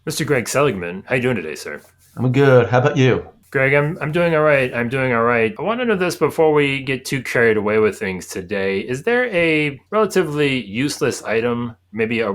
Mr. Greg Seligman, how you doing today, sir? I'm good. How about you? Greg, I'm doing all right. I'm doing all right. I want to know this before we get too carried away with things today. Is there a relatively useless item, maybe a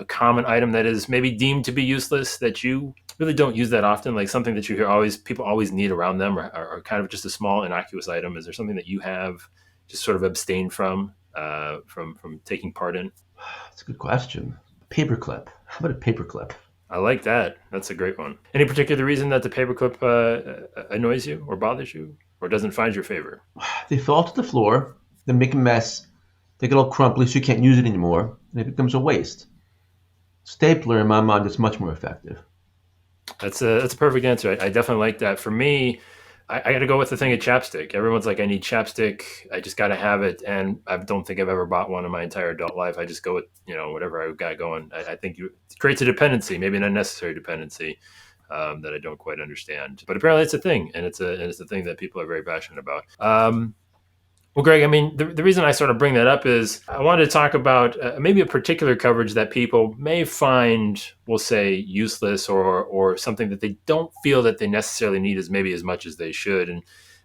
common item that is maybe deemed to be useless that you really don't use that often, like something that you hear always people always need around them, or kind of just a small innocuous item? Is there something that you have just sort of abstained from taking part in? That's a good question. Paperclip. How about a paperclip? I like that. That's a great one. Any particular reason that the paperclip annoys you or bothers you or doesn't find your favor? They fall to the floor, they make a mess, they get all crumply so you can't use it anymore, and it becomes a waste. Stapler, in my mind, is much more effective. That's a perfect answer. I definitely like that. For me, I got to go with the thing of chapstick. Everyone's like, I need chapstick. I just got to have it, and I don't think I've ever bought one in my entire adult life. I just go with whatever I've got going. I think it creates a dependency, maybe an unnecessary dependency that I don't quite understand. But apparently, it's a thing, and it's a thing that people are very passionate about. Well, Greg, I mean, the reason I sort of bring that up is I wanted to talk about maybe a particular coverage that people may find, we'll say, useless or something that they don't feel that they necessarily need as much as they should. And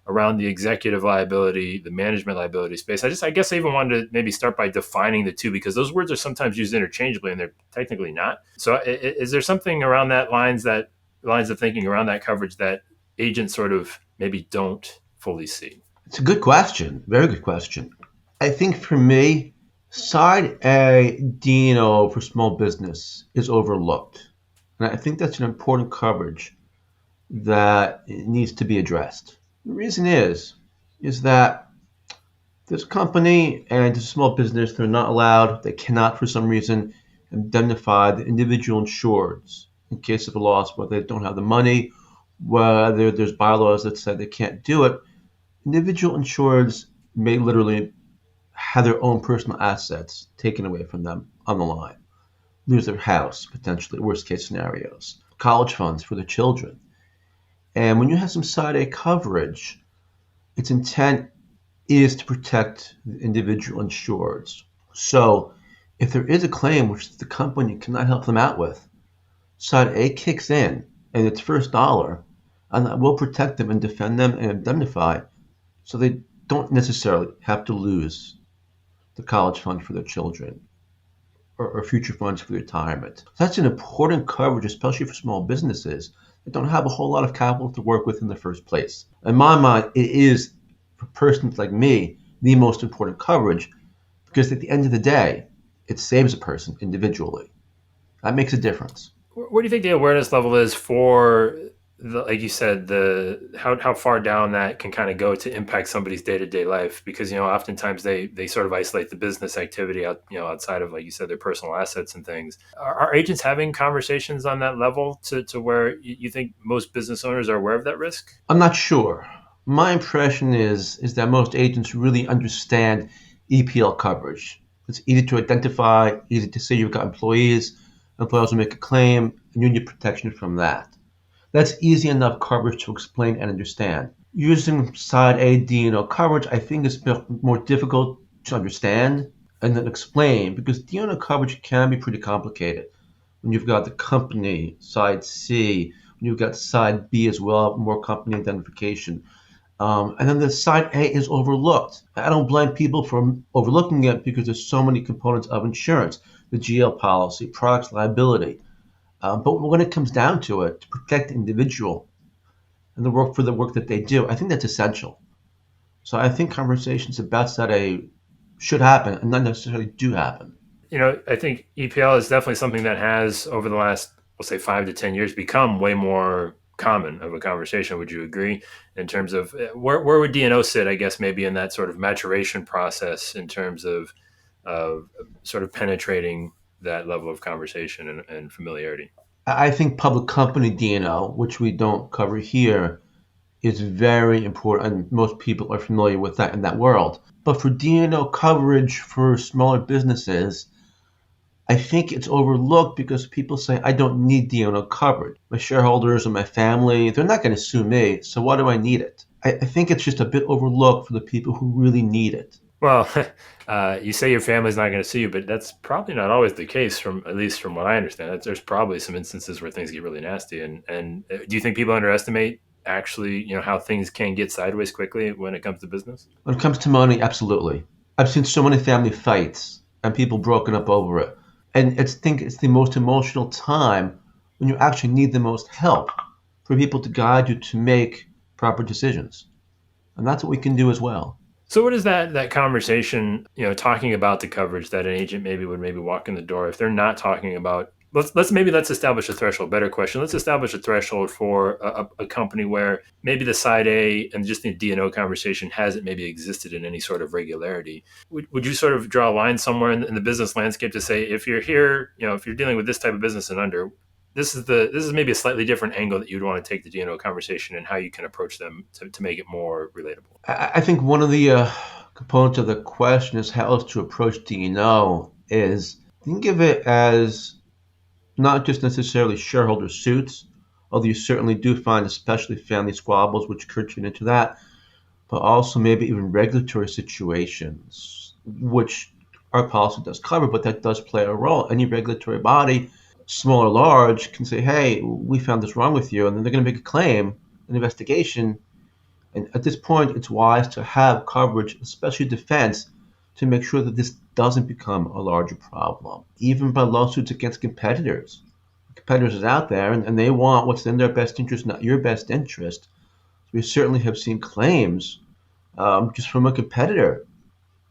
around the executive liability, the management liability space, I guess I even wanted to maybe start by defining the two because those words are sometimes used interchangeably and they're technically not. So, is there something around that lines of thinking around that coverage that agents sort of maybe don't fully see? It's a good question. Very good question. I think for me, Side A D&O for small business is overlooked. And I think that's an important coverage that needs to be addressed. The reason is that this company and this small business, they're not allowed, they cannot for some reason indemnify the individual insureds in case of a loss, whether they don't have the money, whether there's bylaws that say they can't do it. Individual insureds may literally have their own personal assets taken away from them on the line, lose their house, potentially, worst case scenarios, college funds for their children. And when you have some side A coverage, its intent is to protect the individual insureds. So if there is a claim which the company cannot help them out with, side A kicks in and its first dollar, and that will protect them and defend them and indemnify so they don't necessarily have to lose the college fund for their children or future funds for retirement. So that's an important coverage, especially for small businesses that don't have a whole lot of capital to work with in the first place. In my mind, it is, for persons like me, the most important coverage because at the end of the day, it saves a person individually. That makes a difference. Where do you think the awareness level is for like you said, the how far down that can kind of go to impact somebody's day to day life? Because oftentimes they sort of isolate the business activity out outside of, like you said, their personal assets and things. Are agents having conversations on that level to where you think most business owners are aware of that risk? I'm not sure. My impression is that most agents really understand EPL coverage. It's easy to identify, easy to say you've got employees. Employees will make a claim, and you need protection from that. That's easy enough coverage to explain and understand. Using side A D&O coverage, I think is a bit more difficult to understand and then explain because D&O coverage can be pretty complicated. When you've got the company, side C, when you've got side B as well, more company identification. And then the side A is overlooked. I don't blame people for overlooking it because there's so many components of insurance, the GL policy, products liability. But when it comes down to it, to protect the individual and the work that they do, I think that's essential. So I think conversations about side A should happen and not necessarily do happen. I think EPL is definitely something that has, over the last, we'll say, 5 to 10 years, become way more common of a conversation. Would you agree? In terms of where would DNO sit? I guess maybe in that sort of maturation process in terms of sort of penetrating that level of conversation and familiarity. I think public company D&O, which we don't cover here, is very important, and most people are familiar with that in that world. But for D&O coverage for smaller businesses, I think it's overlooked because people say, I don't need D&O coverage. My shareholders and my family, they're not going to sue me, so why do I need it? I think it's just a bit overlooked for the people who really need it. Well, you say your family's not going to see you, but that's probably not always the case. From at least from what I understand, there's probably some instances where things get really nasty. And do you think people underestimate actually, how things can get sideways quickly when it comes to business? When it comes to money, absolutely. I've seen so many family fights and people broken up over it. And I think it's the most emotional time when you actually need the most help for people to guide you to make proper decisions. And that's what we can do as well. So what is that conversation, talking about the coverage that an agent maybe would walk in the door if they're not talking about let's establish a threshold. Better question. Let's establish a threshold for a company where maybe the side A and just the D&O conversation hasn't maybe existed in any sort of regularity. Would you sort of draw a line somewhere in the business landscape to say if you're here, if you're dealing with this type of business and under, this is maybe a slightly different angle that you'd want to take the D&O conversation and how you can approach them to make it more relatable. I think one of the components of the question is how else to approach D&O is think of it as not just necessarily shareholder suits, although you certainly do find especially family squabbles which could turn into that, but also maybe even regulatory situations, which our policy does cover, but that does play a role. Any regulatory body, small or large, can say, hey, we found this wrong with you, and then they're going to make a claim, an investigation. And at this point, it's wise to have coverage, especially defense, to make sure that this doesn't become a larger problem, even by lawsuits against competitors. Competitors are out there and they want what's in their best interest, not your best interest. We certainly have seen claims just from a competitor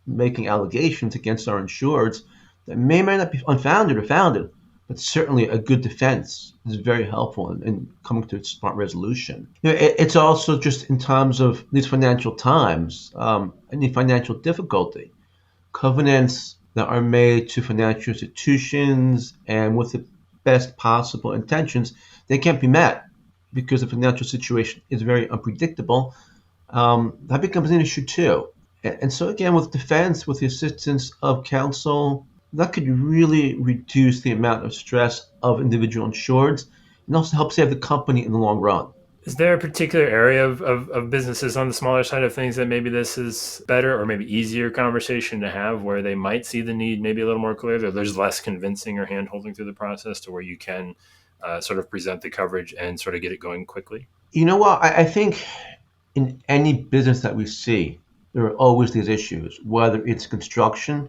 making allegations against our insureds that may or may not be unfounded or founded, but certainly a good defense is very helpful in coming to a smart resolution. It's also just in times of these financial times, any financial difficulty, covenants that are made to financial institutions and with the best possible intentions, they can't be met because the financial situation is very unpredictable. That becomes an issue too. And so again, with defense, with the assistance of counsel, that could really reduce the amount of stress of individual insureds and also help save the company in the long run. Is there a particular area of businesses on the smaller side of things that maybe this is better or maybe easier conversation to have where they might see the need maybe a little more clearly, or there's less convincing or hand holding through the process to where you can sort of present the coverage and sort of get it going quickly? You know what? I think in any business that we see, there are always these issues, whether it's construction,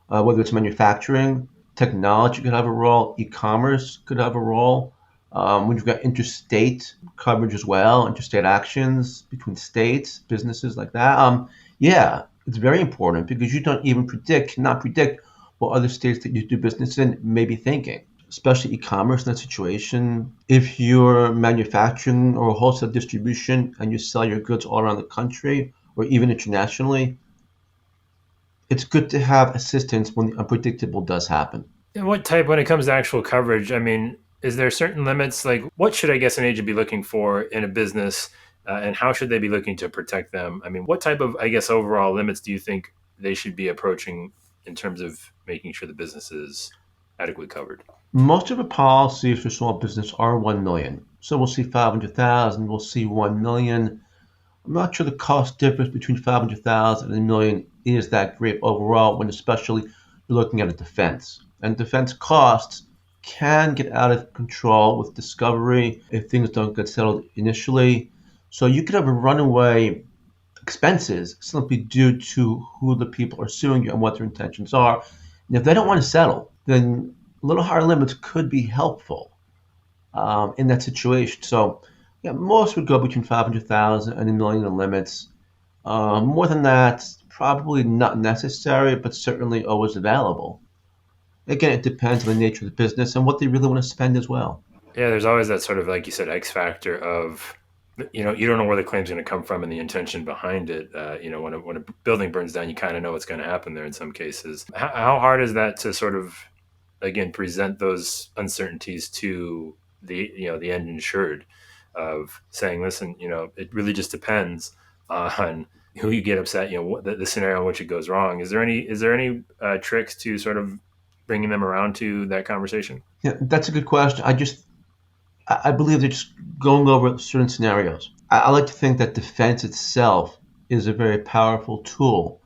whether it's manufacturing, technology could have a role, e-commerce could have a role. When you've got interstate coverage as well, interstate actions between states, businesses like that. Yeah, it's very important because you don't even cannot predict what other states that you do business in may be thinking, especially e-commerce in that situation. If you're manufacturing or wholesale distribution and you sell your goods all around the country or even internationally, it's good to have assistance when the unpredictable does happen. And what type, when it comes to actual coverage, I mean, is there certain limits? Like, what should I guess an agent be looking for in a business, and how should they be looking to protect them? I mean, what type of, I guess, overall limits do you think they should be approaching in terms of making sure the business is adequately covered? Most of the policies for small business are 1 million. So we'll see 500,000, we'll see 1 million. I'm not sure the cost difference between 500,000 and a million is that great overall when especially you're looking at a defense. And defense costs can get out of control with discovery if things don't get settled initially. So you could have a runaway expenses simply due to who the people are suing you and what their intentions are. And if they don't want to settle, then a little higher limits could be helpful in that situation. So yeah, most would go between 500,000 and a million in limits. More than that, probably not necessary, but certainly always available. Again, it depends on the nature of the business and what they really want to spend as well. Yeah, there's always that sort of, like you said, X factor of, you don't know where the claim's going to come from and the intention behind it. When a building burns down, you kind of know what's going to happen there in some cases. How hard is that to sort of, again, present those uncertainties to the end insured of saying, listen, it really just depends on who you get upset, the scenario in which it goes wrong. Is there any tricks to sort of bringing them around to that conversation? Yeah, that's a good question. I believe they're just going over certain scenarios. I like to think that defense itself is a very powerful tool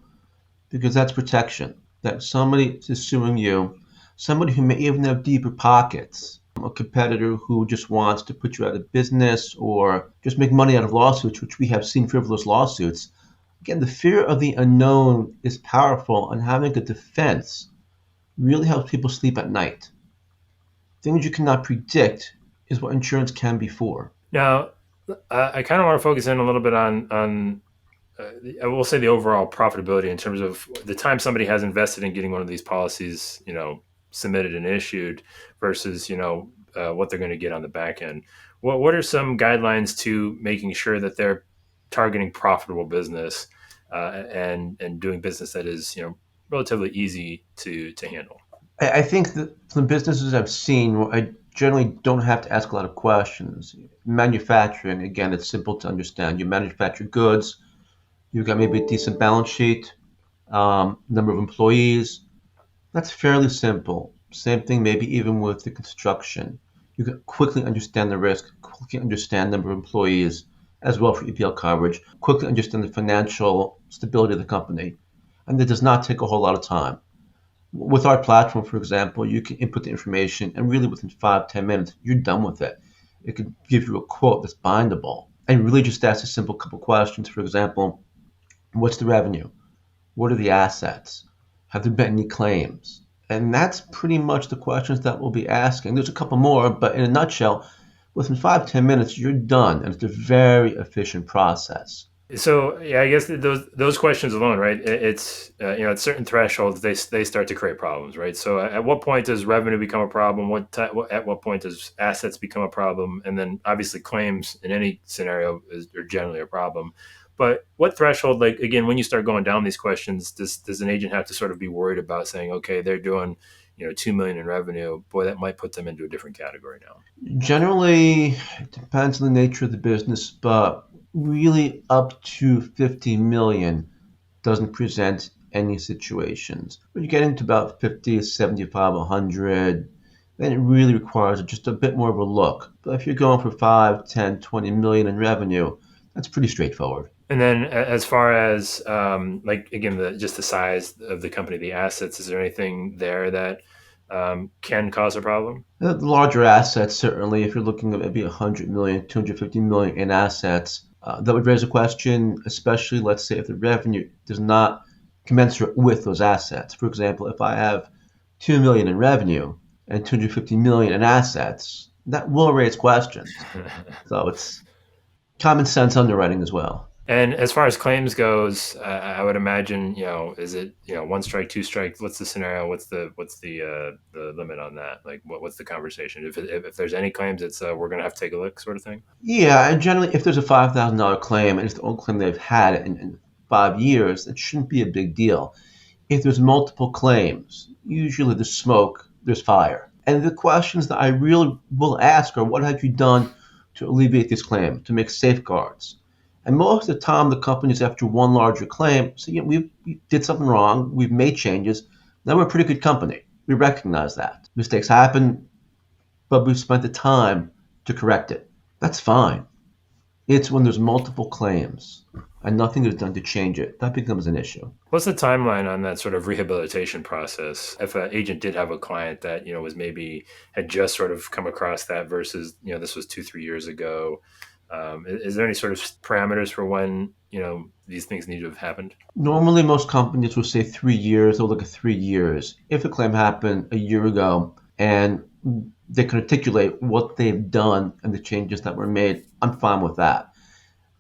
because that's protection. That somebody is suing you, somebody who may even have deeper pockets, a competitor who just wants to put you out of business or just make money out of lawsuits, which we have seen frivolous lawsuits. Again, the fear of the unknown is powerful, and having a defense really helps people sleep at night. Things you cannot predict is what insurance can be for. Now, I kind of want to focus in a little bit on I will say the overall profitability in terms of the time somebody has invested in getting one of these policies, submitted and issued versus, what they're going to get on the back end. What are some guidelines to making sure that they're targeting profitable business and doing business that is, relatively easy to handle? I think that from the businesses I've seen, I generally don't have to ask a lot of questions. Manufacturing, again, it's simple to understand. You manufacture goods, you've got maybe a decent balance sheet, number of employees. That's fairly simple. Same thing, maybe even with the construction. You can quickly understand the risk, quickly understand number of employees, as well for EPL coverage, quickly understand the financial stability of the company. And it does not take a whole lot of time. With our platform, for example, you can input the information and really within 5, 10 minutes, you're done with it. It can give you a quote that's bindable and really just ask a simple couple questions. For example, what's the revenue? What are the assets? Have there been any claims? And that's pretty much the questions that we'll be asking. There's a couple more, but in a nutshell, within 5, 10 minutes, you're done. And it's a very efficient process. So yeah, I guess those questions alone, right? It's at certain thresholds they start to create problems, right? So at what point does revenue become a problem? At what point does assets become a problem? And then obviously claims in any scenario are generally a problem. But what threshold, like again, when you start going down these questions, does an agent have to sort of be worried about saying, okay, they're doing 2 million in revenue, boy, that might put them into a different category now. Generally, it depends on the nature of the business, but really up to 50 million doesn't present any situations. When you get into about 50, 75, 100, then it really requires just a bit more of a look. But if you're going for 5, 10, 20 million in revenue, that's pretty straightforward. And then as far as like again just the size of the company, the assets, is there anything there that can cause a problem? The larger assets, certainly, if you're looking at maybe 100 million, 250 million in assets, that would raise a question, especially let's say if the revenue does not commensurate with those assets. For example, if I have 2 million in revenue and 250 million in assets, that will raise questions. So it's common sense underwriting as well. And as far as claims goes, I would imagine, is it, one strike, two strike? What's the scenario? What's the limit on that? Like, what's the conversation? If there's any claims, it's we're gonna have to take a look, sort of thing. Yeah, and generally, if there's a $5,000 claim and it's the only claim they've had in 5 years, it shouldn't be a big deal. If there's multiple claims, usually there's smoke, there's fire. And the questions that I really will ask are, what have you done to alleviate this claim, to make safeguards? And most of the time, the companies, after one larger claim, say, yeah, we did something wrong, we've made changes, now we're a pretty good company. We recognize that. Mistakes happen, but we've spent the time to correct it. That's fine. It's when there's multiple claims and nothing is done to change it that becomes an issue. What's the timeline on that sort of rehabilitation process? If an agent did have a client that was maybe had just sort of come across that versus this was 2 3 years ago, is there any sort of parameters for when these things need to have happened? Normally, most companies will say 3 years. They'll look at 3 years. If a claim happened a year ago and they can articulate what they've done and the changes that were made, I'm fine with that.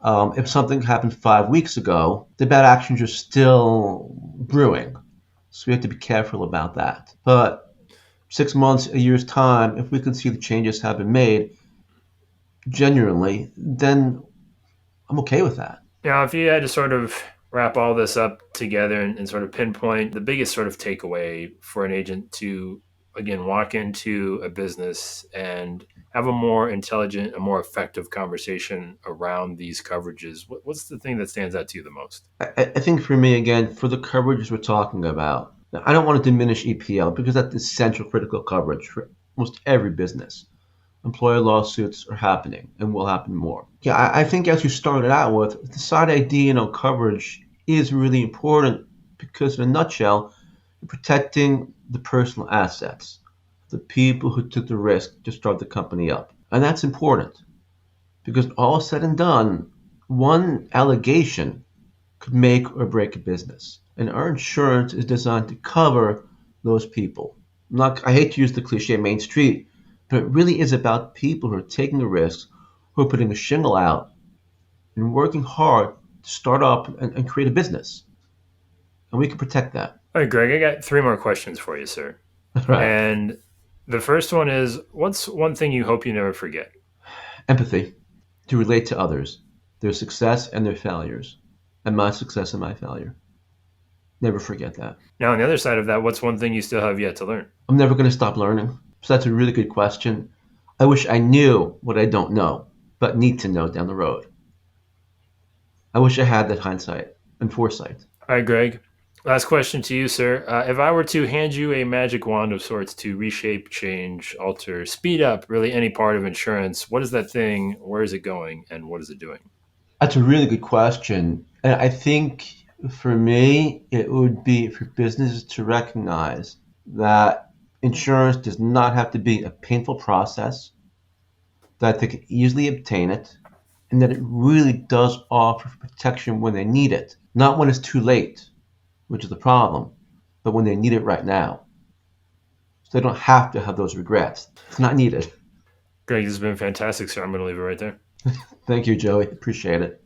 If something happened 5 weeks ago, the bad actions are still brewing. So we have to be careful about that. But 6 months, a year's time, if we can see the changes have been made genuinely, then I'm okay with that. Now, if you had to sort of wrap all this up together and sort of pinpoint the biggest sort of takeaway for an agent to, again, walk into a business and have a more intelligent, a more effective conversation around these coverages, what's the thing that stands out to you the most? I think for me, again, for the coverages we're talking about, now, I don't want to diminish EPL because that's essential critical coverage for almost every business. Employer lawsuits are happening and will happen more. Yeah, I think as you started out with, the side ID coverage is really important because in a nutshell, you're protecting the personal assets, the people who took the risk to start the company up. And that's important because all said and done, one allegation could make or break a business. And our insurance is designed to cover those people. I hate to use the cliche Main Street, but it really is about people who are taking the risks, who are putting a shingle out and working hard to start up and create a business. And we can protect that. All right, Greg, I got three more questions for you, sir. Right. And the first one is, what's one thing you hope you never forget? Empathy, to relate to others, their success and their failures, and my success and my failure. Never forget that. Now, on the other side of that, what's one thing you still have yet to learn? I'm never going to stop learning. So that's a really good question. I wish I knew what I don't know, but need to know down the road. I wish I had that hindsight and foresight. All right, Greg. Last question to you, sir. If I were to hand you a magic wand of sorts to reshape, change, alter, speed up really any part of insurance, what is that thing? Where is it going? And what is it doing? That's a really good question. And I think for me, it would be for businesses to recognize that insurance does not have to be a painful process, that they can easily obtain it, and that it really does offer protection when they need it, not when it's too late, which is the problem, but when they need it right now. So they don't have to have those regrets. It's not needed. Greg, this has been fantastic, sir. I'm going to leave it right there. Thank you, Joey. Appreciate it.